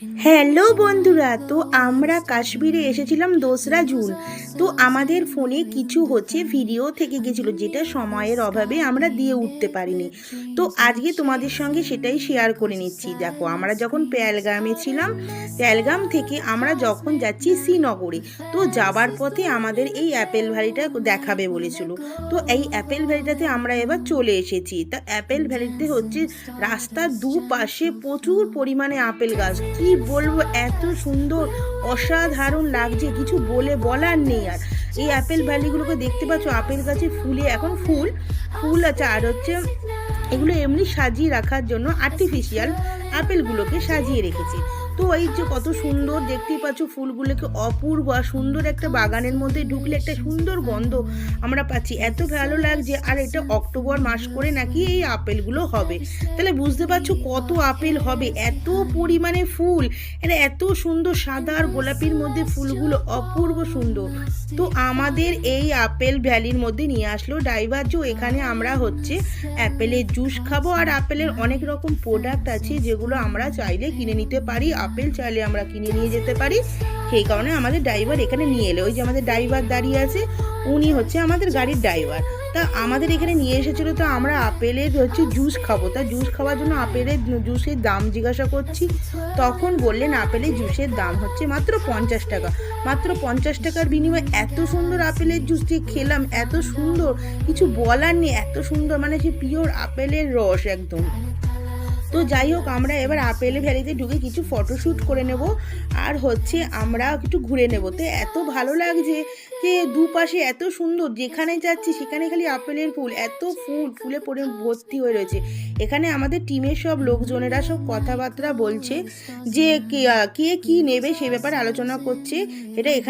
Hello বন্ধুরা, তো আমরা কাশ্মীরে এসেছিলাম 2রা জুন। তো আমাদের ফোনে কিছু ভিডিও থেকে গেছিলো, যেটা সময়ের অভাবে আমরা দিয়ে উঠতে পারিনি। তো আজকে তোমাদের সঙ্গে সেটাই শেয়ার করে নিচ্ছি। দেখো, আমরা যখন পেহেলগামে ছিলাম, পেহেলগাম থেকে আমরা যখন যাচ্ছি শ্রীনগরে, তো যাবার পথে আমাদের এই অ্যাপেল ভ্যালিটা দেখাবে বলেছিল। তো এই অ্যাপেল ভ্যালিটাতে আমরা এবার চলে এসেছি। তা অ্যাপেল ভ্যালিতে রাস্তার দুপাশে প্রচুর পরিমাণে আপেল গাছ। কি বলবো, এত সুন্দর অসাধারণ লাগছে, কিছু বলার নেই। আর এই অ্যাপেল ভ্যালিগুলোকে দেখতে পাচ্ছ, আপেল গাছে ফুলে এখন ফুল ফুল আছে। আর এগুলো এমনি সাজিয়ে রাখার জন্য আর্টিফিশিয়াল আপেলগুলোকে সাজিয়ে রেখেছে। তো এই যে কত সুন্দর দেখতেই পাচ্ছ, ফুলগুলোকে অপূর্ব আর সুন্দর। একটা বাগানের মধ্যে ঢুকলে একটা সুন্দর গন্ধ আমরা পাচ্ছি, এত ভালো লাগছে। আর এটা অক্টোবর মাস করে নাকি এই আপেলগুলো হবে। তাহলে বুঝতে পারছো কত আপেল হবে, এত পরিমাণে ফুল। এটা এত সুন্দর সাদা আর গোলাপির মধ্যে ফুলগুলো অপূর্ব সুন্দর। তো আমাদের এই আপেল ভ্যালির মধ্যে নিয়ে আসলো ড্রাইভার। যে এখানে আমরা অ্যাপেলের জুস খাবো, আর আপেলের অনেক রকম প্রোডাক্ট আছে যেগুলো আমরা চাইলে কিনে নিতে পারি। আপেল চাইলে আমরা কিনে নিয়ে যেতে পারি। সেই কারণে আমাদের ড্রাইভার এখানে নিয়ে এলো। ওই যে আমাদের ড্রাইভার দাঁড়িয়ে আছে, উনি আমাদের গাড়ির ড্রাইভার। তা আমাদের এখানে নিয়ে এসেছিলো। তো আমরা আপেলের জুস খাবো। তা জুস খাওয়ার জন্য আপেলের জুসের দাম জিজ্ঞাসা করছি। তখন বললেন আপেলের জুসের দাম মাত্র 50 টাকা। মাত্র 50 টাকার বিনিময়ে এত সুন্দর আপেলের জুস যে খেলাম, এত সুন্দর, কিছু বলার নেই। এত সুন্দর, মানে যে পিওর আপেলের রস একদম। তো যাই হোক, আমরা এবার আপেল ভ্যালিতে ঢুকে কিছু ফটোশ্যুট করে নেব। আর আমরা একটু ঘুরে নেব। তো এত ভালো লাগছে যে দুপাশে এত সুন্দর, যেখানে যাচ্ছি সেখানে খালি আপেলের ফুল, এত ফুলে পড়ে ভর্তি হয়ে রয়েছে। এখানে আমাদের টিমের সব লোকজনেরা সব কথাবার্তা বলছে যে কে কি নেবে সে ব্যাপারে আলোচনা করছে। এটা এখানে